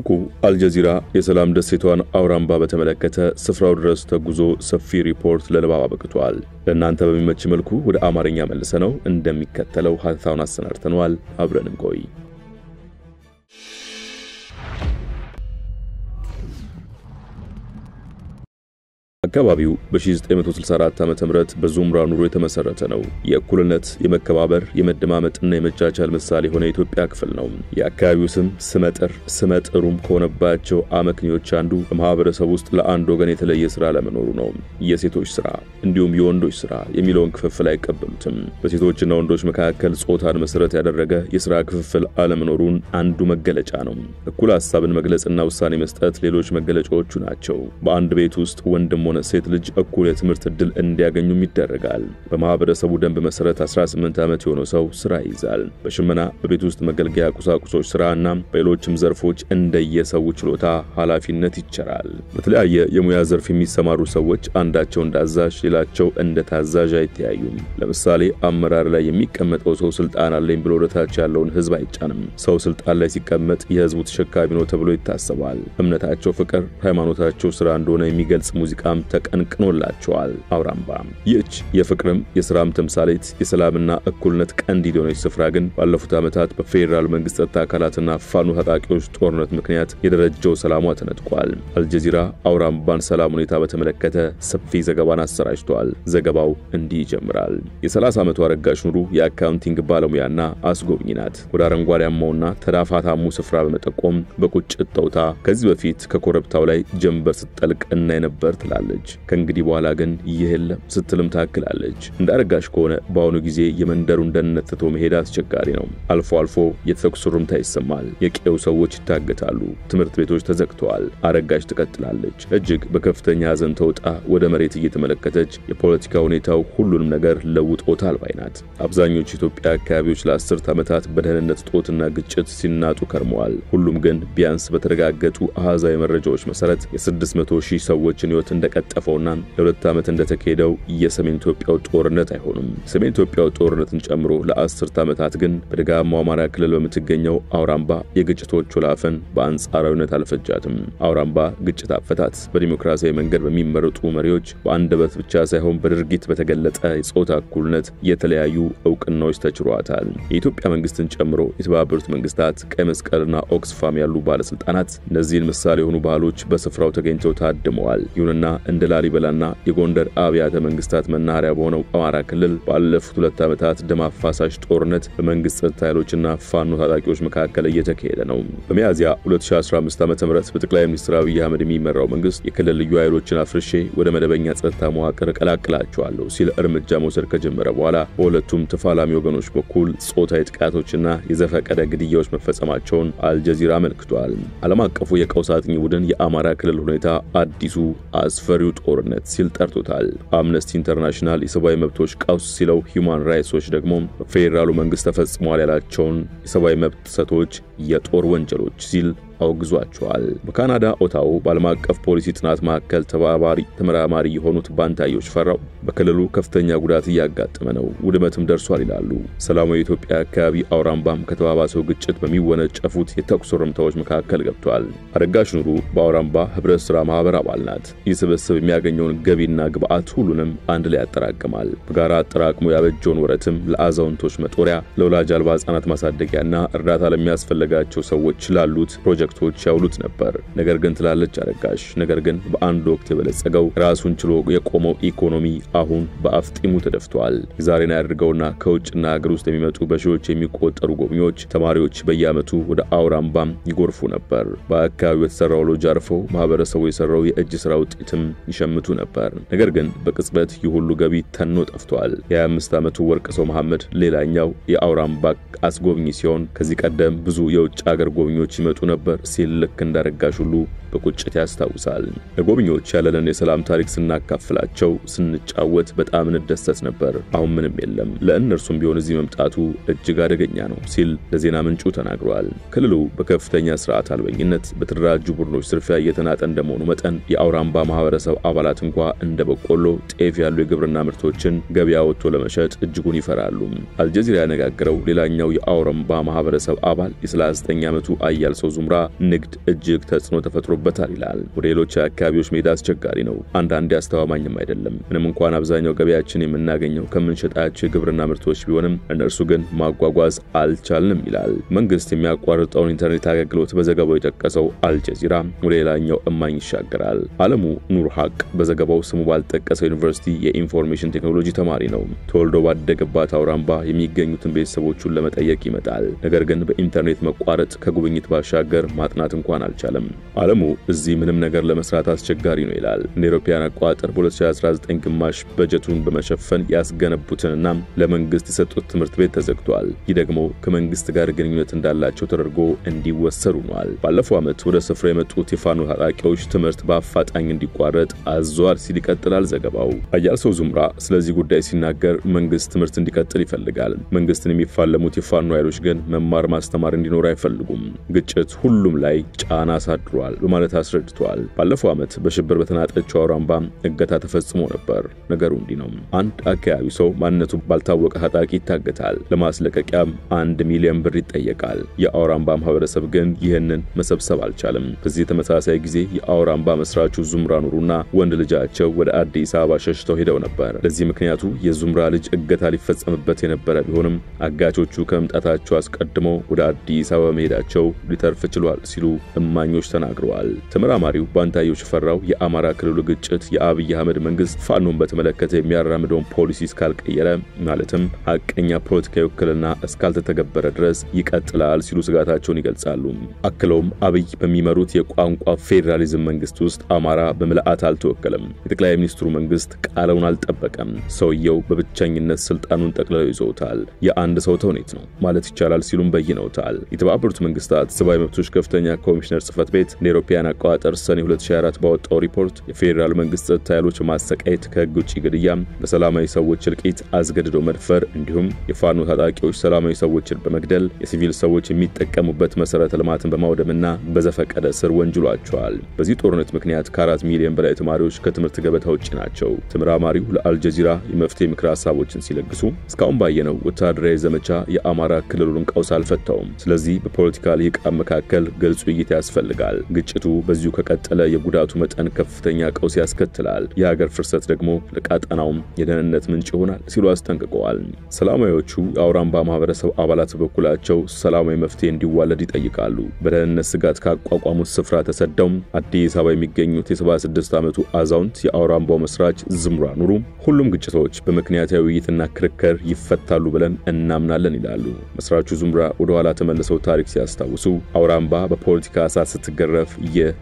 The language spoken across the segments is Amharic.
ታውቁ አልጀዚራ የሰላም ደሴቷን አውራምባ በተመለከተ ስፍራው ድረስ ተጉዞ ሰፊ ሪፖርት ለንባብ አበቅቷል። ለእናንተ በሚመች መልኩ ወደ አማርኛ መልሰነው እንደሚከተለው ሀተታውን አሰናድተናል። አብረን እንቆይ። አካባቢው በ1964 ዓመተ ምህረት በዙምራ ኑሮ የተመሰረተ ነው። የእኩልነት፣ የመከባበር፣ የመደማመጥና የመቻቻል ምሳሌ ሆነ የኢትዮጵያ ክፍል ነው። የአካባቢው ስመጥሩም ከሆነባቸው አመክንዮች አንዱ በማህበረሰብ ውስጥ ለአንድ ወገን የተለየ ስራ ለመኖሩ ነው። የሴቶች ስራ እንዲሁም የወንዶች ስራ የሚለውን ክፍፍል አይቀበሉትም። በሴቶችና ወንዶች መካከል ጾታን መሰረት ያደረገ የስራ ክፍፍል አለመኖሩን አንዱ መገለጫ ነው። እኩል ሐሳብን መግለጽና ውሳኔ መስጠት ሌሎች መገለጫዎቹ ናቸው። በአንድ ቤት ውስጥ ወንድም ሴት ልጅ እኩል የትምህርት ዕድል እንዲያገኙም ይደረጋል። በማህበረሰቡ ደንብ መሰረት 18 ዓመት የሆነው ሰው ስራ ይይዛል። በሽመና፣ በቤት ውስጥ መገልገያ ቁሳቁሶች ስራና በሌሎችም ዘርፎች እንደየሰው ችሎታ ኃላፊነት ይቸራል። በተለያየ የሙያ ዘርፍ የሚሰማሩ ሰዎች አንዳቸው እንዳዛዥ ሌላቸው እንደታዛዥ አይተያዩም። ለምሳሌ አመራር ላይ የሚቀመጠው ሰው ስልጣን አለኝ ብሎ ወደታች ያለውን ህዝብ አይጫንም። ሰው ስልጣን ላይ ሲቀመጥ የህዝቡ ተሸካሚ ነው ተብሎ ይታሰባል። እምነታቸው ፍቅር፣ ሃይማኖታቸው ስራ እንደሆነ የሚገልጽ ሙዚቃም ተቀንቅኖላቸዋል። አውራምባ ይህች የፍቅርም የሥራም ተምሳሌት የሰላምና እኩልነት ቀንዲል የሆነች ስፍራ ግን ባለፉት ዓመታት በፌደራል መንግስት አካላትና ፋኖ ታጣቂዎች ጦርነት ምክንያት የደረጀው ሰላሟ ተነጥቋል። አልጀዚራ አውራምባን ሰላም ሁኔታ በተመለከተ ሰፊ ዘገባን አሰራጭቷል። ዘገባው እንዲህ ይጀምራል። የ30 ዓመቷ አረጋሽ ኑሩ የአካውንቲንግ ባለሙያና አስጎብኚ ናት። ወደ አረንጓዴያማውና ተዳፋታሙ ስፍራ በመጠቆም በቁጭት ተውታ ከዚህ በፊት ከኮረብታው ላይ ጀንበር ስትጠልቅ እናይ ነበር ትላለች። ከእንግዲህ በኋላ ግን ይሄለም ስትልም ታክላለች። እንዳረጋሽ ከሆነ በአሁኑ ጊዜ የመንደሩን ደህንነት ትቶ መሄድ አስቸጋሪ ነው። አልፎ አልፎ የተኩስ ሩምታ ይሰማል። የቄው ሰዎች ይታገታሉ። ትምህርት ቤቶች ተዘግተዋል። አረጋሽ ትቀጥላለች። እጅግ በከፍተኛ ሐዘን ተውጣ ወደ መሬት እየተመለከተች የፖለቲካ ሁኔታው ሁሉንም ነገር ለውጦታል ባይ ናት። አብዛኞቹ ኢትዮጵያ አካባቢዎች ለ10 ዓመታት በደህንነት ጦትና ግጭት ሲናጡ ከርመዋል። ሁሉም ግን ቢያንስ በተረጋገጡ አሃዛዊ መረጃዎች መሰረት የ600,000 ሰዎችን ህይወት እንደቀጠፈውና ለ2 ዓመት እንደተካሄደው የሰሜን ኢትዮጵያው ጦርነት አይሆንም። ሰሜን ኢትዮጵያው ጦርነትን ጨምሮ ለ10 ዓመታት ግን በደጋማው አማራ ክልል በምትገኘው አውራምባ የግጭቶች ወላፈን በአንጻራዊነት አልፈጃትም። አውራምባ ግጭት አፈታት በዲሞክራሲያዊ መንገድ በሚመረጡ መሪዎች በአንደበት ብቻ ሳይሆን በድርጊት በተገለጠ የጾታ እኩልነት የተለያዩ ዕውቅናዎች ተችሯታል። የኢትዮጵያ መንግስትን ጨምሮ የተባበሩት መንግስታት፣ ቀይ መስቀልና ኦክስፋም ያሉ ባለስልጣናት እነዚህን ምሳሌ የሆኑ ባህሎች በስፍራው ተገኝተው ታድመዋል። ይሁንና እንደ ላሊበላና የጎንደር አብያተ መንግስታት መናኸሪያ በሆነው አማራ ክልል ባለፉት 2 ዓመታት ደም አፋሳሽ ጦርነት በመንግስት ጸጥታ ኃይሎችና ፋኖ ታጣቂዎች መካከል እየተካሄደ ነው። በሚያዝያ 2015 ዓ.ም በጠቅላይ ሚኒስትር አብይ አህመድ የሚመራው መንግስት የክልል ልዩ ኃይሎችን አፍርሼ ወደ መደበኛ ጸጥታ መዋቅር ቀላቅላቸዋለሁ ሲል እርምጃ መውሰድ ከጀመረ በኋላ በሁለቱም ተፋላሚ ወገኖች በኩል ጾታዊ ጥቃቶችና የዘፈቀደ ግድያዎች መፈጸማቸውን አልጀዚራ አመልክቷል። ዓለም አቀፉ የቀውስ አጥኚ ቡድን የአማራ ክልል ሁኔታ አዲሱ አስፈሪው ጦርነት ሲል ጠርቶታል። አምነስቲ ኢንተርናሽናል የሰብአዊ መብቶች ቀውስ ሲለው ሂዩማን ራይትስ ዎች ደግሞ ፌደራሉ መንግስት ተፈጽሟል ያላቸውን የሰብአዊ መብት ጥሰቶች የጦር ወንጀሎች ሲል አውግዟቸዋል። በካናዳ ኦታው በዓለም አቀፍ ፖሊሲ ጥናት ማዕከል ተመራማሪ የሆኑት ባንታዮች ፈራው በክልሉ ከፍተኛ ጉዳት እያጋጠመ ነው፣ ውድመትም ደርሷል ይላሉ። ሰላማዊ የኢትዮጵያ አካባቢ አውራምባም ከተባባሰው ግጭት በሚወነጨፉት የተኩስ ርምታዎች መካከል ገብቷል። አረጋሽ ኑሩ በአውራምባ ህብረት ሥራ ማህበር አባል ናት። ይህ ስብስብ የሚያገኘውን ገቢና ግብአት ሁሉንም አንድ ላይ ያጠራቅማል። በጋራ አጠራቅሞ ያበጀውን ወረትም ለአዛውንቶች መጦሪያ፣ ለወላጅ አልባ ህጻናት ማሳደጊያና እርዳታ ለሚያስፈልጋቸው ሰዎች ላሉት ፕሮጀክቶች ያውሉት ነበር። ነገር ግን ትላለች አረጋሽ፣ ነገር ግን በአንድ ወቅት የበለጸገው ራሱን ችሎ የቆመው ኢኮኖሚ አሁን በአፍጢሙ ተደፍቷል። ዛሬን ያድርገውና ከውጭና ሀገር ውስጥ የሚመጡ በሺዎች የሚቆጠሩ ጎብኚዎች፣ ተማሪዎች በየዓመቱ ወደ አውራምባም ይጎርፉ ነበር። በአካባቢው የተሰራው ሎጅ አርፈው ማህበረሰቡ የሰራው የእጅ ስራ ውጤትም ይሸምቱ ነበር። ነገር ግን በቅጽበት ይሁሉ ገቢ ተኖ ጠፍቷል። የ25 ዓመቱ ወርቅ ሰው መሐመድ ሌላኛው የአውራምባ አስጎብኚ ሲሆን ከዚህ ቀደም ብዙ የውጭ ሀገር ጎብኚዎች ይመጡ ነበር ሲል ልክ እንዳረጋሽ ሁሉ በቁጭት ያስታውሳል። ለጎብኚዎች ያለንን የሰላም ታሪክ ስናካፍላቸው ስንጫወት በጣም እንደሰት ነበር። አሁን ምንም የለም። ለእነርሱም ቢሆን እዚህ መምጣቱ እጅግ አደገኛ ነው ሲል ለዜና ምንጩ ተናግሯል። ክልሉ በከፍተኛ ስርዓት አልበኝነት በተደራጁ ቡድኖች ስርፊያ እየተናጠ እንደመሆኑ መጠን የአውራምባ ማህበረሰብ አባላት እንኳን እንደ በቆሎ፣ ጤፍ ያሉ የግብርና ምርቶችን ገበያ ወጥቶ ለመሸጥ እጅጉን ይፈራሉ። አልጀዚራ ያነጋገረው ሌላኛው የአውራምባ ማህበረሰብ አባል የ39 ዓመቱ አያል ሰው ዙምራ ንግድ እጅግ ተጽዕኖ ተፈጥሮበታል ይላል። ወደ ሌሎች አካባቢዎች መሄድ አስቸጋሪ ነው፣ አንዳንዴ አስተማማኝም አይደለም። ምንም እንኳን አብዛኛው ገበያችን የምናገኘው ከምንሸጣቸው የግብርና ምርቶች ቢሆንም እነርሱ ግን ማጓጓዝ አልቻልንም ይላል። መንግስት የሚያቋርጠውን ኢንተርኔት አገልግሎት በዘገባው የጠቀሰው አልጀዚራ ወደ ሌላኛው እማኝ ይሻገራል። አለሙ ኑር ሐቅ በዘገባው ስሙ ባልጠቀሰው ዩኒቨርሲቲ የኢንፎርሜሽን ቴክኖሎጂ ተማሪ ነው። ተወልዶ ባደገባት አውራምባ የሚገኙትን ቤተሰቦቹን ለመጠየቅ ይመጣል። ነገር ግን በኢንተርኔት መቋረጥ ከጉብኝት ባሻገር ማጥናት እንኳን አልቻለም። አለሙ እዚህ ምንም ነገር ለመስራት አስቸጋሪ ነው ይላል። እንደ አውሮፓውያን አቆጣጠር በ2019 ግማሽ በጀቱን በመሸፈን ያስገነቡትንና ለመንግስት የሰጡት ትምህርት ቤት ተዘግቷል። ይህ ደግሞ ከመንግስት ጋር ግንኙነት እንዳላቸው ተደርጎ እንዲወሰዱ ሆኗል። ባለፈው ዓመት ወደ ስፍራ የመጡት የፋኖ ታጣቂዎች ትምህርት በአፋጣኝ እንዲቋረጥ አዟል ሲል ይቀጥላል ዘገባው። አያልሰው ዙምራ ስለዚህ ጉዳይ ሲናገር መንግስት ትምህርት እንዲቀጥል ይፈልጋል። መንግስትን የሚፋለሙት የፋኖ ኃይሎች ግን መማር ማስተማር እንዲኖር አይፈልጉም። ግጭት ሁሉም ላይ ጫና አሳድሯል በማለት አስረድቷል። ባለፈው ዓመት በሽብር በተናጠችው አውራምባ እገታ ተፈጽሞ ነበር። ነገሩ እንዲህ ነው። አንድ አካባቢ ሰው ማንነቱ ባልታወቀ ታጣቂ ይታገታል። ለማስለቀቂያም 1 ሚሊዮን ብር ይጠየቃል። የአውራምባ ማህበረሰብ ግን ይህንን መሰብሰብ አልቻለም። በዚህ ተመሳሳይ ጊዜ የአውራምባ መስራቹ ዙምራ ኑሩና ወንድ ልጃቸው ወደ አዲስ አበባ ሸሽተው ሄደው ነበር። ለዚህ ምክንያቱ የዙምራ ልጅ እገታ ሊፈጸምበት የነበረ ቢሆንም አጋቾቹ ከመምጣታቸው አስቀድሞ ወደ አዲስ አበባ መሄዳቸው ሊተርፍ ችሏል ሲሉ እማኞች ተናግረዋል። ተመራማሪው ባንታየው ሽፈራው የአማራ ክልሉ ግጭት የአብይ አህመድ መንግስት ፋኖን በተመለከተ የሚያራምደውን ፖሊሲ እስካልቀየረ ማለትም ሐቀኛ ፖለቲካዊ ውክልና እስካልተተገበረ ድረስ ይቀጥላል ሲሉ ስጋታቸውን ይገልጻሉ። አክለውም አብይ በሚመሩት የቋንቋ ፌደራሊዝም መንግስት ውስጥ አማራ በመላእት አልተወከለም። የጠቅላይ ሚኒስትሩ መንግስት ቃሉን አልጠበቀም። ሰውየው በብቸኝነት ስልጣኑን ጠቅልለው ይዘውታል። የአንድ ሰው ተውኔት ነው ማለት ይቻላል ሲሉም በይነውታል። የተባበሩት መንግስታት ሰብአዊ መብቶች ከፍተኛ ኮሚሽነር ጽፈት ቤት ለአውሮፓውያን አቆጣጠር ሰኔ 2024 ባወጣው ሪፖርት የፌደራል መንግስት ጸጥታ ኃይሎች ማሰቃየት፣ ከህግ ውጪ ግድያ፣ በሰላማዊ ሰዎች እልቂት፣ አስገድዶ መድፈር እንዲሁም የፋኖ ታጣቂዎች ሰላማዊ ሰዎችን በመግደል የሲቪል ሰዎች የሚጠቀሙበት መሰረተ ልማትን በማውደምና በዘፈቀደ ስር ወንጅሏቸዋል። በዚህ ጦርነት ምክንያት ከ4 ሚሊዮን በላይ ተማሪዎች ከትምህርት ገበታ ውጪ ናቸው። ተመራማሪው ለአልጀዚራ የመፍትሄ ምክረ ሐሳቦችን ሲለግሱ እስካሁን ባየነው ወታደራዊ ዘመቻ የአማራ ክልሉን ቀውስ አልፈታውም። ስለዚህ በፖለቲካ ልሂቃን መካከል ግልጽ ውይይት ያስፈልጋል። ግጭቱ በዚሁ ከቀጠለ የጉዳቱ መጠን ከፍተኛ ቀውስ ያስከትላል። የሀገር ፍርሰት ደግሞ ለቀጣናው የደህንነት ምንጭ ይሆናል ሲሉ አስጠንቅቀዋል። ሰላማዊዎቹ የአውራምባ ማህበረሰብ አባላት በኩላቸው ሰላማዊ መፍትሄ እንዲዋለድ ይጠይቃሉ። በደህንነት ስጋት ካቋቋሙት ስፍራ ተሰደው አዲስ አበባ የሚገኙት የ76 ዓመቱ አዛውንት የአውራምባው መስራች ዙምራ ኑሩ ሁሉም ግጭቶች በምክንያታዊ ውይይትና ክርክር ይፈታሉ ብለን እናምናለን ይላሉ። መስራቹ ዙምራ ወደ ኋላ ተመልሰው ታሪክ ሲያስታውሱ አውራምባ በፖለቲካ እሳት ስትገረፍ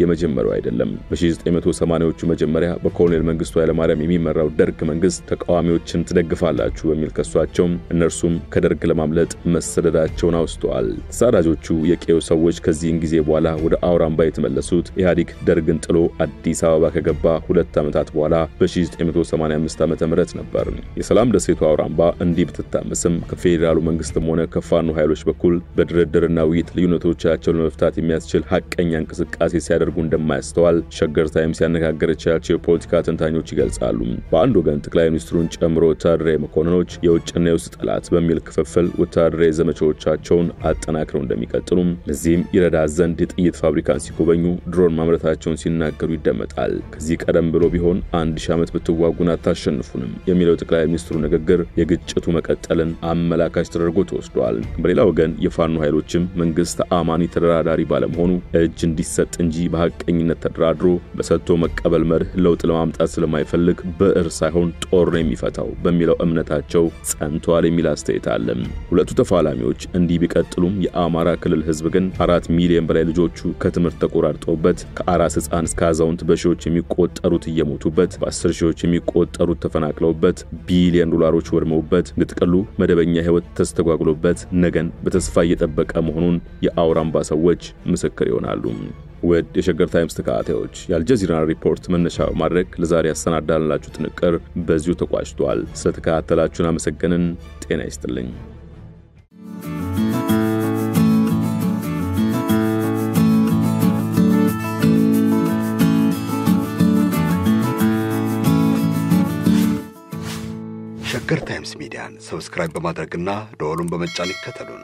የመጀመሪያው አይደለም። በ1980ዎቹ መጀመሪያ በኮሎኔል መንግስቱ ኃይለማርያም የሚመራው ደርግ መንግስት ተቃዋሚዎችን ትደግፋላችሁ በሚል ከሷቸው እነርሱም ከደርግ ለማምለጥ መሰደዳቸውን አውስተዋል። ተሳዳጆቹ የቄው ሰዎች ከዚህን ጊዜ በኋላ ወደ አውራምባ የተመለሱት ኢህአዴግ ደርግን ጥሎ አዲስ አበባ ከገባ 2 ዓመታት በኋላ በ1985 ዓመተ ምህረት ነበር። የሰላም ደሴቱ አውራምባ እንዲህ ብትታመስም ከፌደራሉ መንግስትም ሆነ ከፋኖ ኃይሎች በኩል በድርድርና ውይይት ልዩነቶቻቸውን ለመፍታት የሚያስችል ሐቀኛ እንቅስቃሴ ሲያደርጉ እንደማያስተዋል ሸገር ታይምስ ያነጋገረቻቸው የፖለቲካ ተንታኞች ይገልጻሉ። በአንድ ወገን ጠቅላይ ሚኒስትሩን ጨምሮ ወታደራዊ መኮንኖች የውጭና የውስጥ ጠላት በሚል ክፍፍል ወታደራዊ ዘመቻዎቻቸውን አጠናክረው እንደሚቀጥሉ ለዚህም ይረዳ ዘንድ የጥይት ፋብሪካን ሲጎበኙ ድሮን ማምረታቸውን ሲናገሩ ይደመጣል። ከዚህ ቀደም ብሎ ቢሆን 1000 ዓመት ብትዋጉን አታሸንፉንም የሚለው ጠቅላይ ሚኒስትሩ ንግግር የግጭቱ መቀጠልን አመላካች ተደርጎ ተወስዷል። በሌላ ወገን የፋኖ ኃይሎችም መንግስት አማኒ ተደራዳሪ ባለመሆኑ እጅ እንዲሰጥ እንጂ በሐቀኝነት ተደራድሮ በሰጥቶ መቀበል መርህ ለውጥ ለማምጣት ስለማይፈልግ ብዕር ሳይሆን ጦር ነው የሚፈታው በሚለው እምነታቸው ጸንቷል የሚል አስተያየት አለ። ሁለቱ ተፋላሚዎች እንዲህ ቢቀጥሉም የአማራ ክልል ህዝብ ግን 4 ሚሊዮን በላይ ልጆቹ ከትምህርት ተቆራርጠውበት ከአራስ ህፃን እስከ አዛውንት በሺዎች የሚቆጠሩት እየሞቱበት በ10 ሺዎች የሚቆጠሩት ተፈናቅለውበት ቢሊዮን ዶላሮች ወድመውበት ግጥቅሉ መደበኛ ህይወት ተስተጓጉሎበት ነገን በተስፋ እየጠበቀ መሆኑን የአውራምባ ሰዎች ምስክር ይሆናሉ። ወድ የሸገር ታይምስ ተከታታዮች የአልጀዚራ ሪፖርት መነሻ በማድረግ ለዛሬ ያሰናዳንላችሁ ጥንቅር በዚሁ ተቋጭቷል። ስለተከታተላችሁን አመሰግነን። ጤና ይስጥልኝ። ሸገር ታይምስ ሚዲያን ሰብስክራይብ በማድረግና ደወሉን በመጫን ይከተሉን።